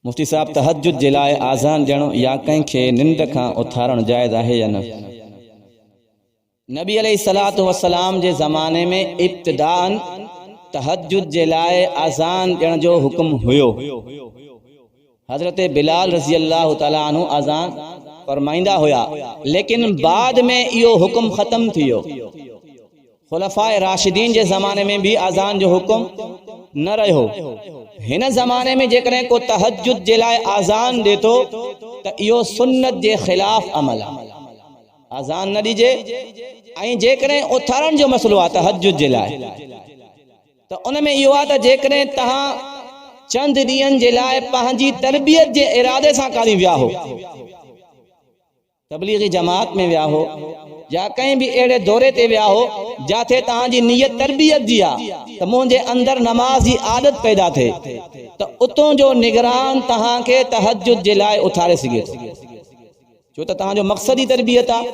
मुफ्ती साहब तहज्जुद जे लाइ आज़ान ॾियणु या कंहिंखे निंड खां उथारणु जाइज़ आहे या न? नबी अलैहिस्सलातु वस्सलाम जे ज़माने में इब्तिदाअन तहज्जुद जे लाइ आज़ान ॾियण जो हुक्म हुयो। हज़रत बिलाल रज़ी अल्लाह तआला अन्हु आज़ान फरमाईंदा हुया, लेकिन बाद में इहो हुक्म ख़त्म थी वियो। खुलफ़ाए राशिदीन जे ज़माने में भी आज़ान जो हुक्म न रहियो। हिन ज़माने में जेकॾहिं को तहज्जुद जे लाइ आज़ान ॾे थो त इहो सुन्नत जे ख़िलाफ़ अमल आहे, आज़ान न ॾिजे। ऐं जेकॾहिं उथारण जो मसलो आहे तहज्जुद जे लाइ त उन में इहो आहे त जेकॾहिं तव्हां चंद ॾींहंनि जे लाइ पंहिंजी तरबियत जे इरादे सां काॾीं विया हो, तबलीगी जमात में विया हो या कहीं भी अड़े दौरे ते विया हो जाते तहांजी नियत तरबियत जी आहे त मुंहिंजे अंदर नमाज जी आदत पैदा थे त उतों जो निगरान तहां के तहज्जुद जे लाइ उथारे सघे थो, छो त तहांजो मक़सद ही तरबियत आहे।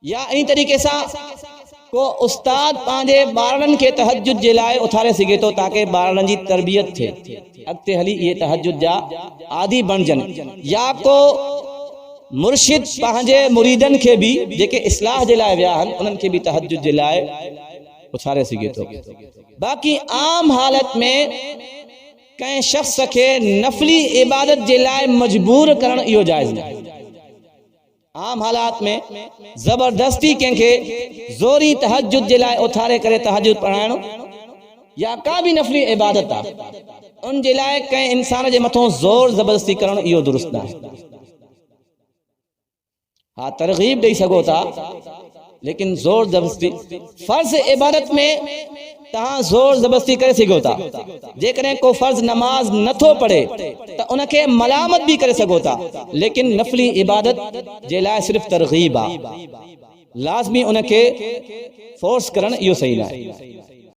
या इन तरीक़े सां को उस्ताद पंहिंजे ॿारनि खे तहज्जुद जे लाइ उथारे सघे थो ताकि ॿारनि जी तरबियत थे, अॻिते हली इहे तहज्जुद जा आदी बणजनि। या को मुर्शिद पंहिंजे मुरीदन के भी जेके इस्लाह जे लाइ विया आहिनि उन्हनि खे भी तहज्जुद जे लाइ उथारे सघे थो। बाक़ी आम हालत में कंहिं शख्स के नफली इबादत जे लाइ मजबूर करण इहो जायज़ न आहे। आम हालात में जबरदस्ती कंहिंखे ज़ोरी तहज्जुद जे लाइ उथारे करे तहज्जुद पढ़ाइणो या का भी नफली इबादत आहे उन जे लाइ कंहिं इंसान जे मथों ज़ोर ज़बरदस्ती करण इहो दुरुस्त न आहे। हाँ, तरगीब दे सको था, लेकिन जोर जबरदस्ती फर्ज इबादत में तहां जोर जबरदस्ती करे सको था। जेकॾहिं को फर्ज नमाज नथो पढ़े त उनके मलामत भी करे सको था, लेकिन नफली इबादत जे लाइ सिर्फ तरगीब आहे, लाज़मी उनके फोर्स करण इहो सही न आहे।